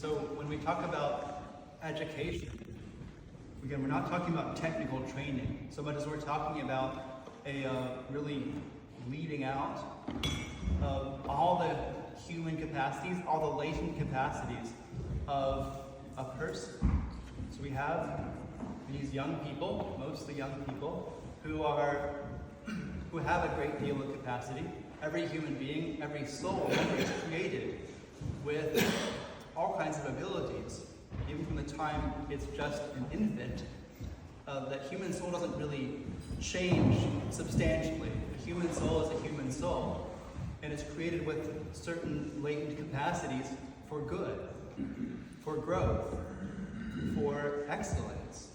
So when we talk about education, again, we're not talking about technical training so much as we're talking about a really leading out of all the human capacities, all the latent capacities of a person. So we have these young people, mostly young people, who have a great deal of capacity. Every human being, every soul is created with all kinds of abilities. Even from the time it's just an infant, that human soul doesn't really change substantially. A human soul is a human soul, and it's created with certain latent capacities for good, for growth, for excellence.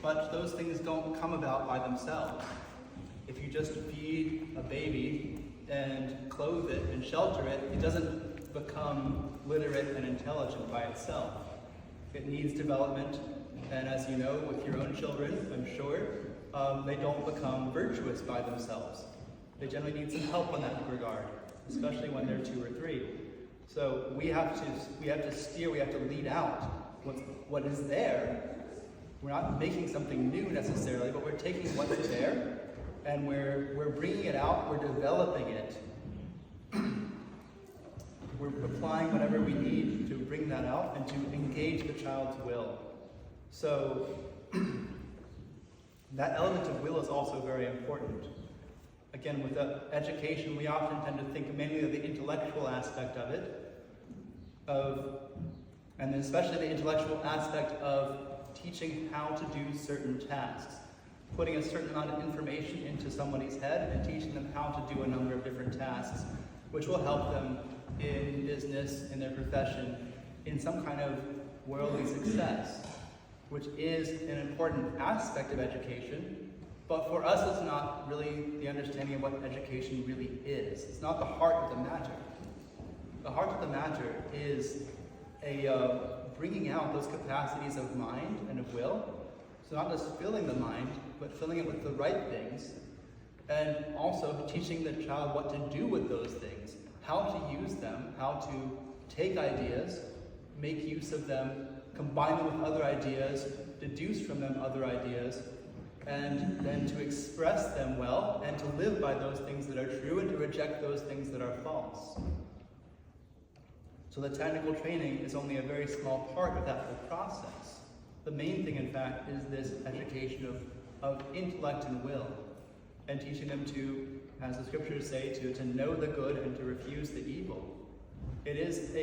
But those things don't come about by themselves. If you just feed a baby and clothe it and shelter it, it doesn't become literate and intelligent by itself. It needs development, and as you know, with your own children, I'm sure, they don't become virtuous by themselves. They generally need some help in that regard, especially when they're 2 or 3. So we have to steer, we have to lead out what is there. We're not making something new necessarily, but we're taking what's there and we're bringing it out, we're developing it. We're applying whatever we need to bring that out and to engage the child's will. So that element of will is also very important. Again, with education, we often tend to think mainly of the intellectual aspect of it, and especially the intellectual aspect of teaching how to do certain tasks, putting a certain amount of information into somebody's head and teaching them how to do a number of different tasks, which will help them in business, in their profession, in some kind of worldly success, which is an important aspect of education. But for us, it's not really the understanding of what education really is. It's not the heart of the matter. The heart of the matter is bringing out those capacities of mind and of will. So not just filling the mind, but filling it with the right things, and also teaching the child what to do with those things, how to use them, how to take ideas, make use of them, combine them with other ideas, deduce from them other ideas, and then to express them well, and to live by those things that are true, and to reject those things that are false. So the technical training is only a very small part of that whole process. The main thing, in fact, is this education of intellect and will, and teaching them to, as the scriptures say, to know the good and to refuse the evil. It's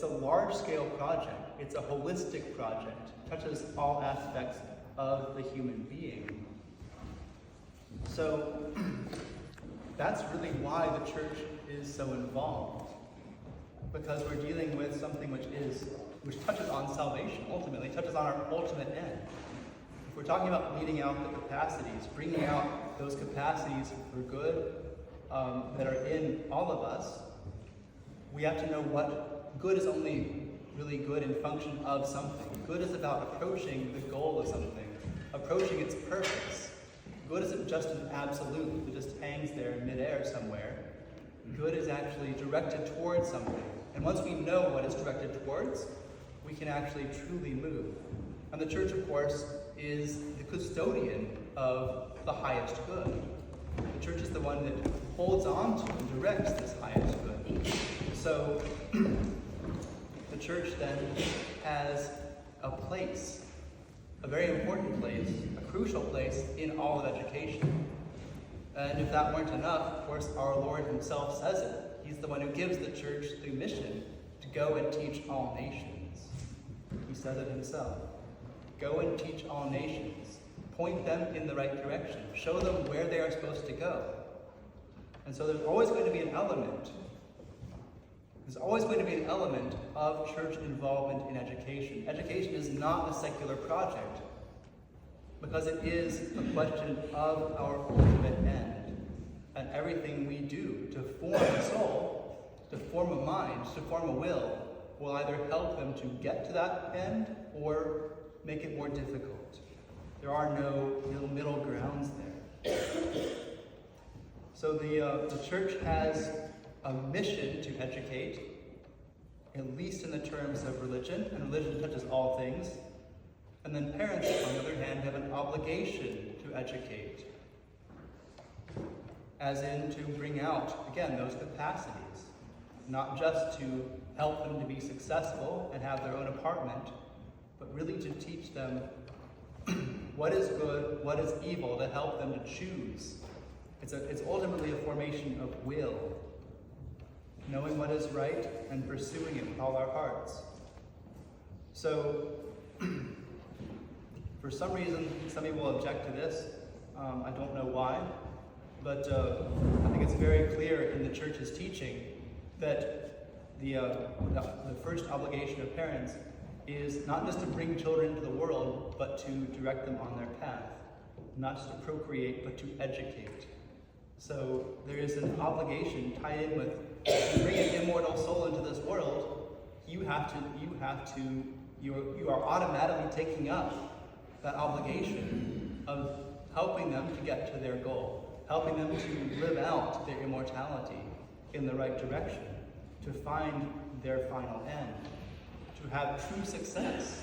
a large-scale project. It's a holistic project. It touches all aspects of the human being. So that's really why the church is so involved, because we're dealing with something which touches on salvation, ultimately, touches on our ultimate end. If we're talking about leading out the capacities, bringing out those capacities for good that are in all of us, we have to know what good is only really good in function of something. Good is about approaching the goal of something, approaching its purpose. Good isn't just an absolute that just hangs there in midair somewhere. Good is actually directed towards something. And once we know what it's directed towards, we can actually truly move. And the church, of course, is the custodian of the highest good. The church is the one that holds on to and directs this highest good. So the church then has a place, a very important place, a crucial place in all of education. And if that weren't enough, of course, our Lord himself says it. He's the one who gives the church the mission to go and teach all nations. He says it himself. Go and teach all nations. Point them in the right direction. Show them where they are supposed to go. And so there's always going to be an element. There's always going to be an element of church involvement in education. Education is not a secular project, because it is a question of our ultimate end. And everything we do to form a soul, to form a mind, to form a will either help them to get to that end or make it more difficult. There are no middle grounds there. So the church has a mission to educate, at least in the terms of religion, and religion touches all things. And then parents, on the other hand, have an obligation to educate, as in to bring out, again, those capacities, not just to help them to be successful and have their own apartment, but really to teach them what is good, what is evil, to help them to choose. It's ultimately a formation of will, knowing what is right and pursuing it with all our hearts. So, for some reason, some people object to this. I don't know why, but I think it's very clear in the church's teaching that the first obligation of parents is not just to bring children into the world, but to direct them on their path. Not just to procreate, but to educate. So there is an obligation tied in with, to bring an immortal soul into this world, you are automatically taking up that obligation of helping them to get to their goal, helping them to live out their immortality in the right direction, to find their final end, to have true success.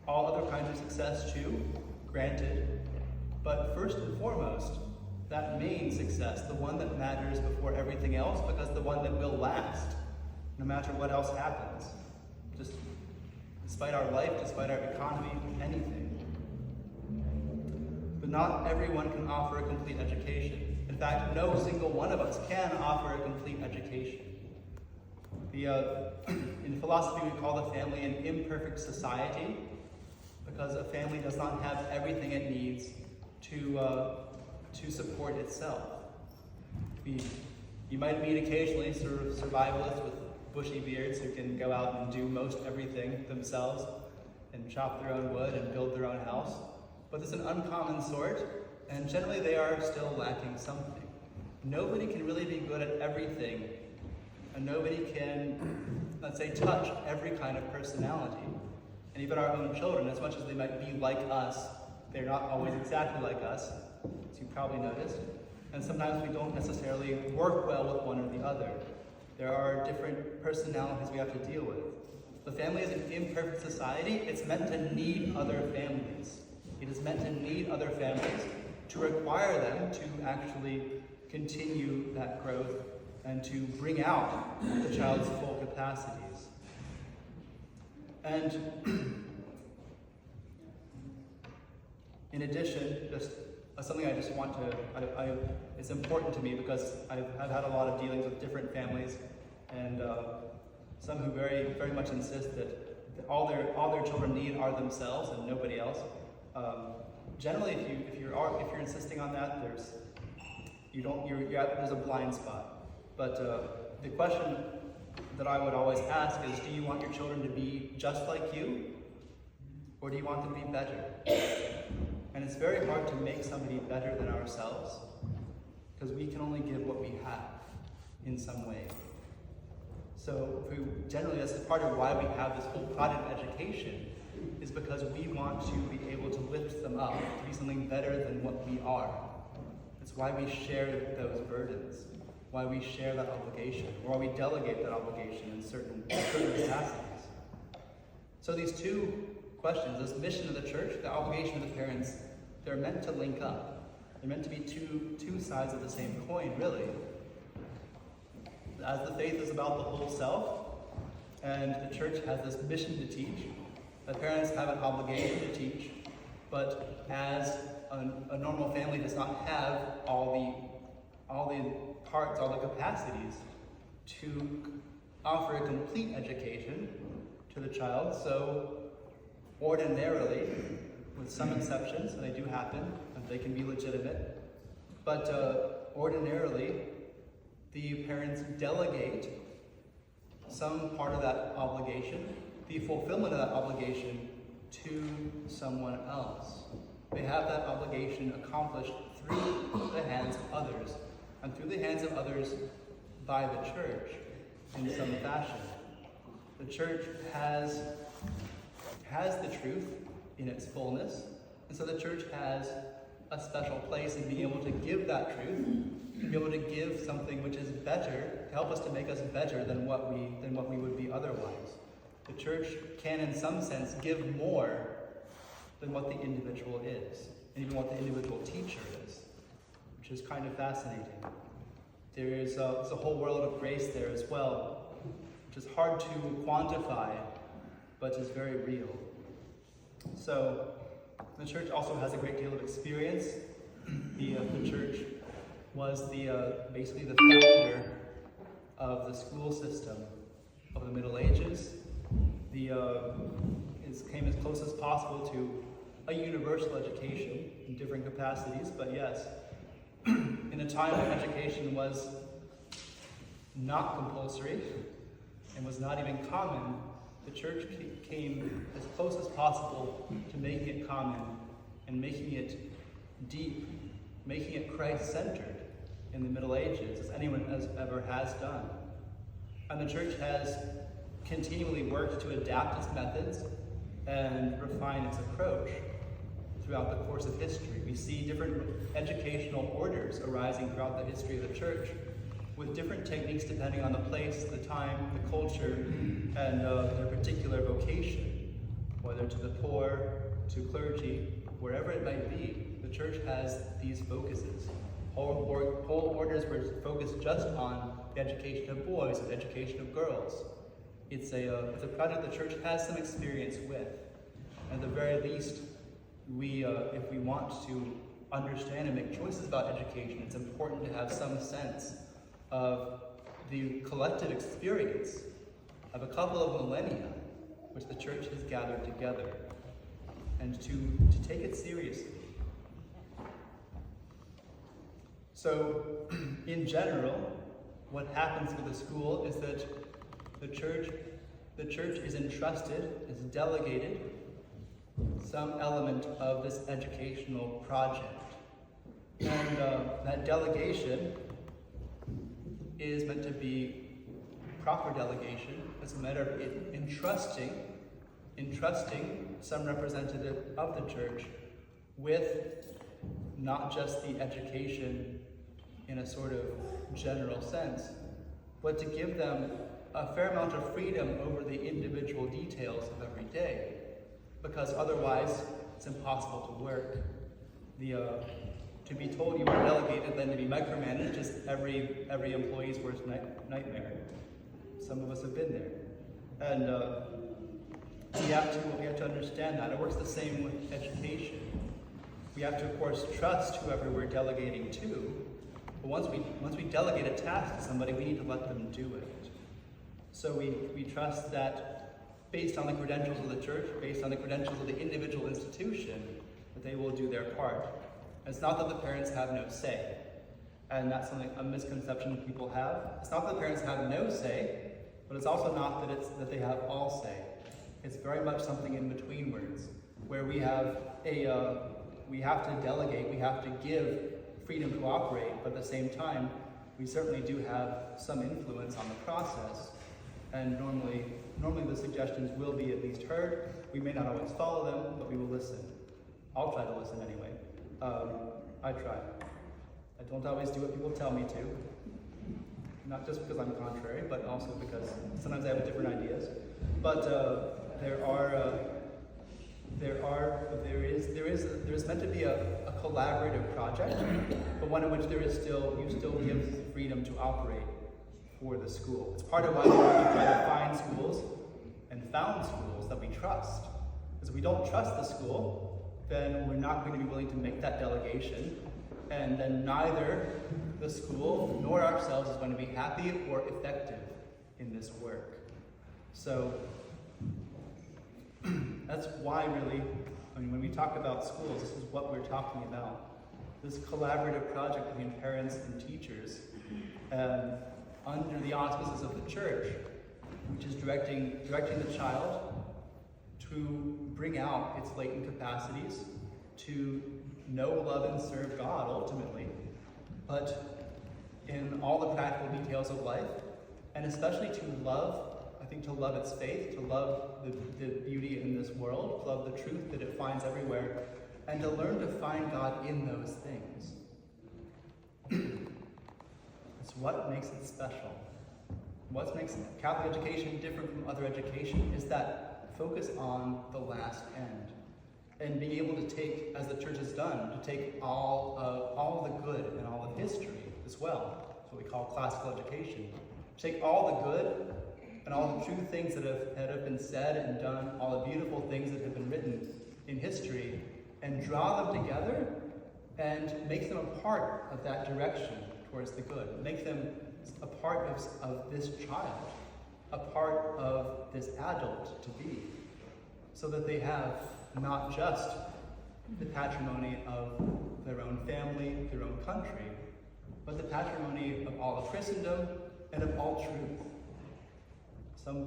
All other kinds of success too, granted, but first and foremost, that main success, the one that matters before everything else, because the one that will last, no matter what else happens. Just despite our life, despite our economy, anything. But not everyone can offer a complete education. In fact, no single one of us can offer a complete education. In philosophy, we call the family an imperfect society, because a family does not have everything it needs to support itself. You might meet occasionally sort of survivalists with bushy beards who can go out and do most everything themselves and chop their own wood and build their own house. But it's an uncommon sort, and generally they are still lacking something. Nobody can really be good at everything, and nobody can, let's say, touch every kind of personality. And even our own children, as much as they might be like us, they're not always exactly like us, as you probably noticed. And sometimes we don't necessarily work well with one or the other. There are different personalities we have to deal with. The family is an imperfect society. It's meant to need other families. It is meant to need other families to require them to actually continue that growth and to bring out the child's full capacities. And in addition, just something I just want to, it's important to me because I've had a lot of dealings with different families, and some who very, very much insist that all their children need are themselves and nobody else. Generally, if you're insisting on that, there's a blind spot. But the question that I would always ask is, do you want your children to be just like you, or do you want them to be better? And it's very hard to make somebody better than ourselves, because we can only give what we have in some way. So generally, that's part of why we have this whole project of education, is because we want to be able to lift them up, to be something better than what we are. It's why we share those burdens, why we share that obligation, or why we delegate that obligation in certain capacities. So these two questions, this mission of the church, the obligation of the parents, they're meant to link up. They're meant to be two sides of the same coin, really. As the faith is about the whole self, and the church has this mission to teach, the parents have an obligation to teach, but as a normal family does not have all the parts, all the capacities to offer a complete education to the child, so ordinarily, with some exceptions, and they do happen, and they can be legitimate, but ordinarily, the parents delegate some part of that obligation, the fulfillment of that obligation, to someone else. They have that obligation accomplished through the hands of others, and through the hands of others by the church in some fashion. The church has the truth in its fullness, and so the church has a special place in being able to give that truth to be able to give something which is better, to help us to make us better than what we would be otherwise. The church can, in some sense, give more than what the individual is, and even what the individual teacher is, which is kind of fascinating. There's a whole world of grace there as well, which is hard to quantify, but is very real. So, the church also has a great deal of experience. The church was basically the founder of the school system of the Middle Ages. It came as close as possible to a universal education in different capacities, but yes, in a time when education was not compulsory and was not even common, the church came as close as possible to making it common and making it deep, making it Christ-centered in the Middle Ages, as anyone ever has done. And the church has continually worked to adapt its methods and refine its approach throughout the course of history. We see different educational orders arising throughout the history of the church with different techniques depending on the place, the time, the culture, and their particular vocation, whether to the poor, to clergy, wherever it might be. The church has these focuses. Whole orders were focused just on the education of boys and education of girls. It's a project the church has some experience with. At the very least, if we want to understand and make choices about education, it's important to have some sense of the collective experience of a couple of millennia which the church has gathered together, and to take it seriously. So, in general, what happens with the school is that the church is entrusted, is delegated some element of this educational project. And that delegation is meant to be proper delegation. It's a matter of entrusting some representative of the church with not just the education in a sort of general sense, but to give them a fair amount of freedom over the individual details of every day, because otherwise it's impossible to work. To be told you are delegated, then to be micromanaged is every employee's worst nightmare. Some of us have been there, and we have to understand that. It works the same with education. We have to, of course, trust whoever we're delegating to. But once we delegate a task to somebody, we need to let them do it. So we trust that based on the credentials of the church, based on the credentials of the individual institution, that they will do their part. And it's not that the parents have no say. And that's a misconception people have. It's not that the parents have no say, but it's also not that they have all say. It's very much something in between words, where we have to delegate, we have to give freedom to operate, but at the same time, we certainly do have some influence on the process. And normally the suggestions will be at least heard. We may not always follow them, but we will listen. I'll try to listen anyway. I try. I don't always do what people tell me to. Not just because I'm contrary, but also because sometimes I have different ideas. But there is meant to be a collaborative project, but one in which you still give freedom to operate for the school. It's part of why we try to find schools and found schools that we trust. Because if we don't trust the school, then we're not going to be willing to make that delegation, and then neither the school nor ourselves is going to be happy or effective in this work. So that's why really, when we talk about schools, this is what we're talking about. This collaborative project between parents and teachers, under the auspices of the church, which is directing the child to bring out its latent capacities, to know, love, and serve God ultimately, but in all the practical details of life, and especially to love its faith, to love the beauty in this world, to love the truth that it finds everywhere, and to learn to find God in those things. It's what makes it special. What makes Catholic education different from other education is that focus on the last end. And being able to take, as the church has done, to take all the good and all the history as well. That's what we call classical education. Take all the good and all the true things that have been said and done, all the beautiful things that have been written in history, and draw them together and make them a part of that direction towards the good. Make them a part of this child, a part of this adult to be, so that they have not just the patrimony of their own family, their own country, but the patrimony of all of Christendom and of all truth.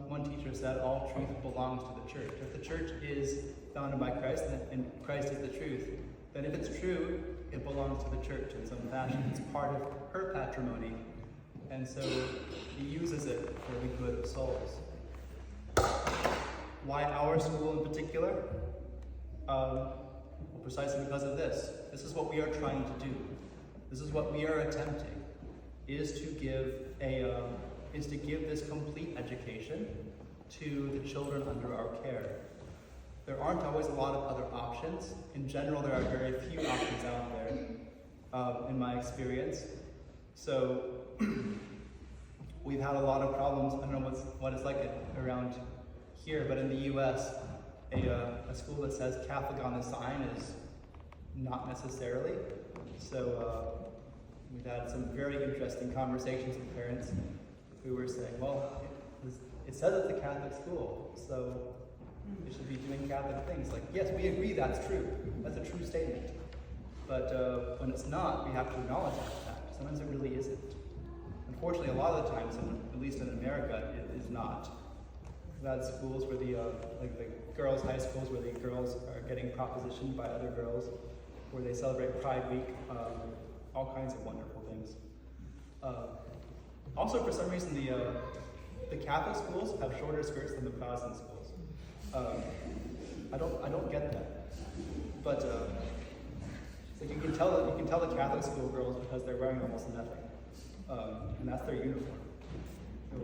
One teacher said all truth belongs to the church. If the church is founded by Christ and Christ is the truth, then if it's true, it belongs to the church in some fashion. It's part of her patrimony, and so he uses it for the good of souls. Why our school in particular? Well, precisely because of this. This is what we are trying to do. This is what we are attempting, is to give this complete education to the children under our care. There aren't always a lot of other options. In general, there are very few options out there, in my experience. So we've had a lot of problems. I don't know what it's like around here, but in the U.S., a school that says Catholic on the sign is not necessarily. So we've had some very interesting conversations with parents who were saying, well, it says it's a Catholic school, so it should be doing Catholic things. Like, yes, we agree that's true. That's a true statement. But when it's not, we have to acknowledge that fact. Sometimes it really isn't. Unfortunately, a lot of the times, at least in America, it is not. We've had schools where the girls' high schools where the girls are getting propositioned by other girls, where they celebrate Pride Week, all kinds of wonderful things. Also, for some reason, the Catholic schools have shorter skirts than the Protestant schools. I don't get that, but like you can tell the Catholic school girls because they're wearing almost nothing, and that's their uniform. It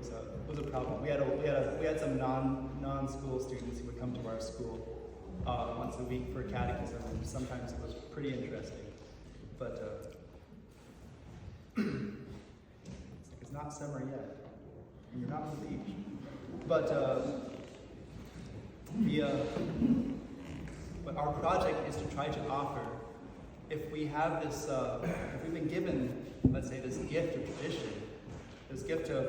was a problem. We had some non-school students who would come to our school once a week for catechism, and sometimes it was pretty interesting. But it's not summer yet, and you're not on the beach. But but our project is to try to offer, if we have this, if we've been given, let's say, this gift of tradition, this gift of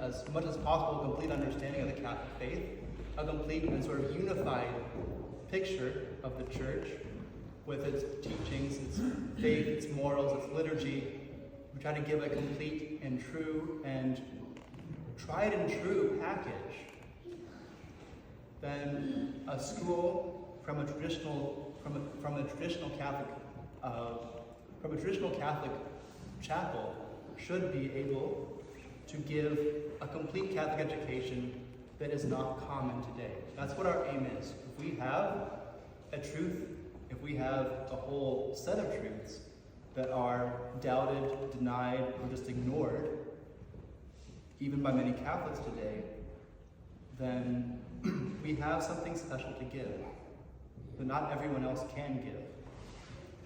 as much as possible, a complete understanding of the Catholic faith, a complete and sort of unified picture of the church with its teachings, its faith, its morals, its liturgy. We try to give a complete and true and tried and true package. Then a school from a traditional Catholic chapel should be able to give a complete Catholic education that is not common today. That's what our aim is. If we have a truth, if we have a whole set of truths that are doubted, denied, or just ignored, even by many Catholics today, then we have something special to give that not everyone else can give.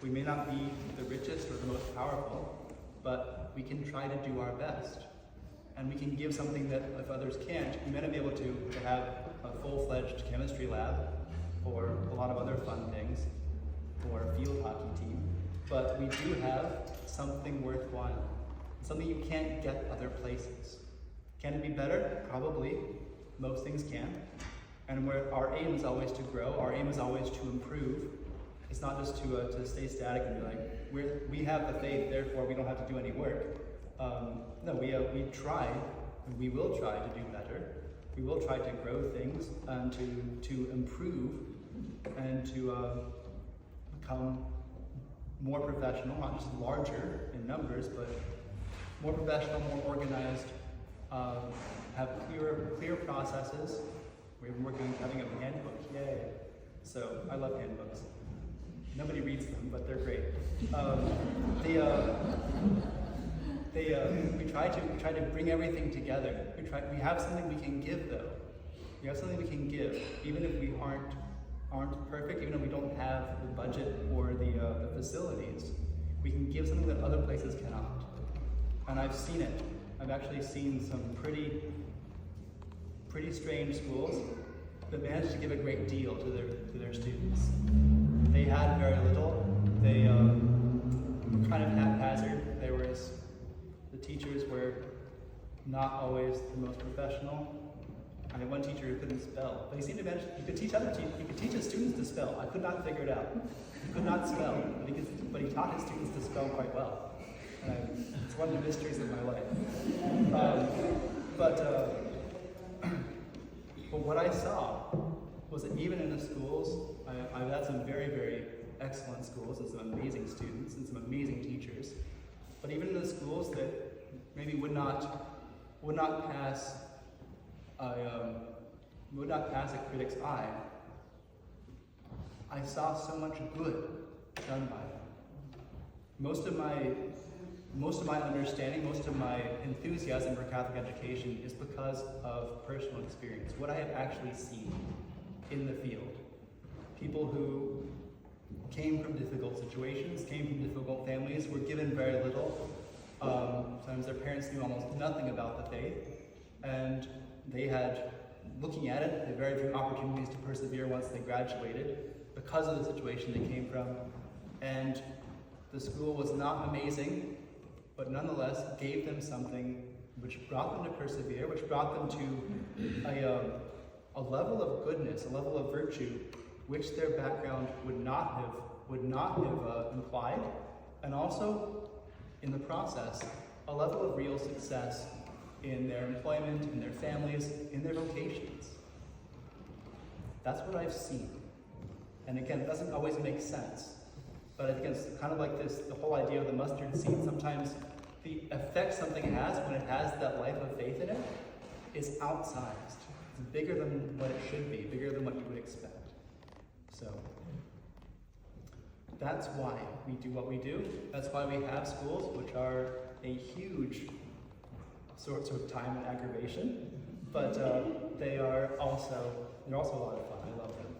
We may not be the richest or the most powerful, but we can try to do our best. And we can give something that if others can't, we may not be able to have a full-fledged chemistry lab or a lot of other fun things or a field hockey team, but we do have something worthwhile, something you can't get other places. Can it be better? Probably. Most things can. And our aim is always to grow, our aim is always to improve. It's not just to stay static and be like, we have the faith, therefore we don't have to do any work. No, we try, and we will try to do better. We will try to grow things and to improve and to become more professional, not just larger in numbers, but more professional, more organized, have clear processes. We've been working on having a handbook, yay. So I love handbooks. Nobody reads them, but they're great. we try to bring everything together. We have something we can give though. We have something we can give, even if we aren't perfect, even if we don't have the budget or the facilities. We can give something that other places cannot. And I've seen it. I've actually seen some pretty strange schools that managed to give a great deal to their students. They had very little. They were kind of haphazard. The teachers were not always the most professional. I had one teacher who couldn't spell, but he seemed to manage. He could teach his students to spell. I could not figure it out. He could not spell, but he taught his students to spell quite well. And it's one of the mysteries of my life. But what I saw was that even in the schools, I've had some very, very excellent schools and some amazing students and some amazing teachers. But even in the schools that maybe would not pass a critic's eye, I saw so much good done by them. Most of my understanding, most of my enthusiasm for Catholic education is because of personal experience, what I have actually seen in the field. People who came from difficult situations, came from difficult families, were given very little. Sometimes their parents knew almost nothing about the faith, and they had, looking at it, they had very few opportunities to persevere once they graduated because of the situation they came from. And the school was not amazing, but nonetheless gave them something which brought them to persevere, which brought them to a level of goodness, a level of virtue, which their background would not have implied, and also, in the process, a level of real success in their employment, in their families, in their vocations. That's what I've seen. And again, it doesn't always make sense. But I think it's kind of like this, the whole idea of the mustard seed. Sometimes the effect something has when it has that life of faith in it is outsized. It's bigger than what it should be, bigger than what you would expect. So that's why we do what we do. That's why we have schools, which are a huge source of time and aggravation, but they're also a lot of fun. I love them.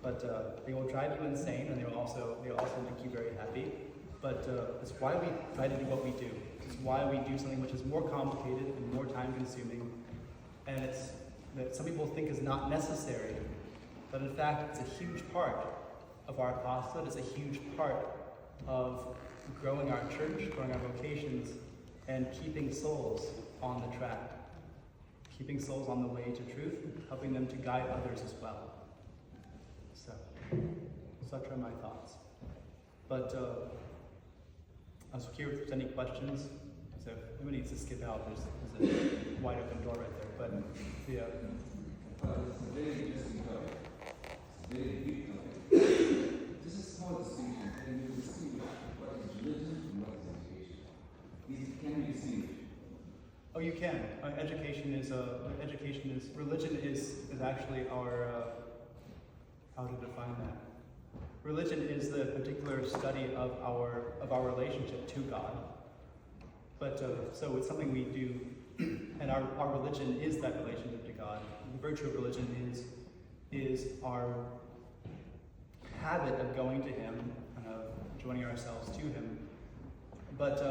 But they will drive you insane, and they'll also make you very happy. But it's why we try to do what we do. It's why we do something which is more complicated and more time-consuming, and it's that some people think is not necessary, but in fact, it's a huge part of our apostolate. It's a huge part of growing our church, growing our vocations, and keeping souls on the track, keeping souls on the way to truth, helping them to guide others as well. So, such are my thoughts. But I was curious if there's any questions. So if anyone needs to skip out, there's a wide open door right there. But yeah. It's a very interesting topic. It's a very deep topic. Just a small distinction. Can you see what is religion and what is education? These can be seen. Oh, you can. Religion is actually our, how to define that? Religion is the particular study of our relationship to God. But so it's something we do, and our religion is that relationship to God. The virtue of religion is our habit of going to Him and of joining ourselves to Him, but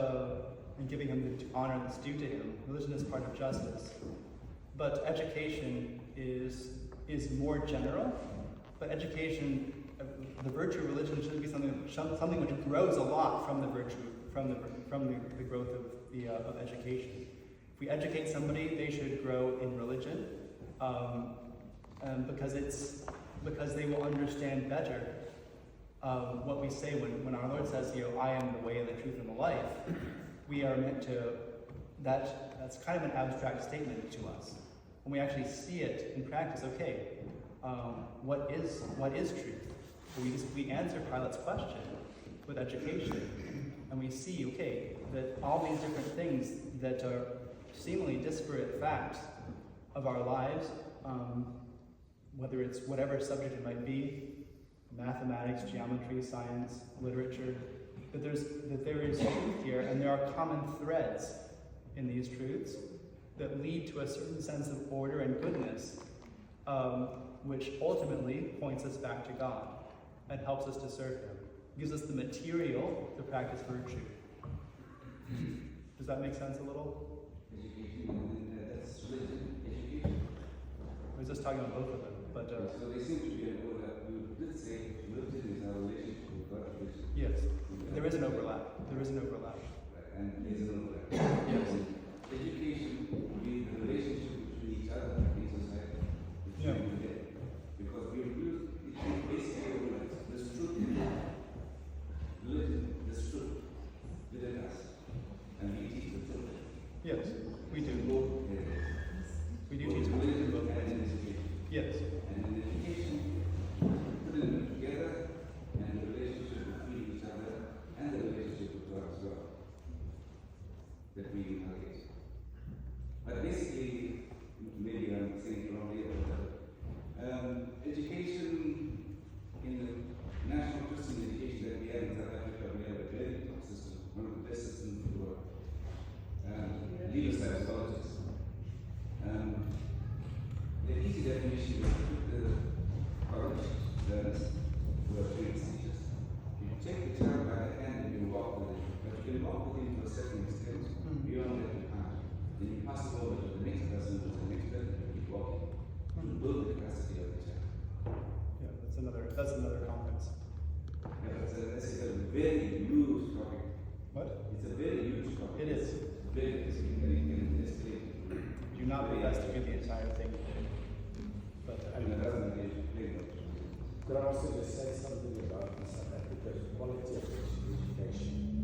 and giving Him the honor that's due to Him. Religion is part of justice, but education is more general. But education, the virtue of religion should be something which grows a lot from the virtue, from the growth of education. If we educate somebody, they should grow in religion, because they will understand better what we say when our Lord says, I am the way and the truth and the life. We are meant to, that's kind of an abstract statement to us. When we actually see it in practice, okay, what is truth? We answer Pilate's question with education, and we see, okay, that all these different things that are seemingly disparate facts of our lives, whether it's whatever subject it might be, mathematics, geometry, science, literature, that there is truth here, and there are common threads in these truths that lead to a certain sense of order and goodness, which ultimately points us back to God and helps us to serve Him. Gives us the material to practice virtue. Does that make sense a little? Education, that's religion. Education. I was just talking about both of them, but So they seem to be an overlap. You did say religion is our relationship with God. yes, there is an overlap. There is an overlap. And there's an overlap. Yes. Education would be the relationship between each other in society. Yeah. Because we use it basically this truth in religion, this truth within us. And we teach the truth. Yes, we do. Both areas. We do Both teach religion both and ways. education. Yes. And in education, putting them together and the relationship between each other and the relationship with God as well. That we engage. But basically, maybe I'm saying it wrongly, but education in the national Christian education that we have in South Africa, we have a very good system, one of the best systems in the world. Legal psychologists. The easy definition is to put the college learners who are trained teachers. You take the child by the hand and you walk with it, but you can walk with him to a certain extent. Beyond that you can't. Then you pass it over to the next person, to the next person, and keep walking. To build the capacity of the child. Yeah, that's another conference. Yeah, that's a very huge topic. What? It's a very huge topic. It is. Very, it's can escalate. Do not do best to do the entire thing. But I mean, Could I also just say something about South Africa's quality of education?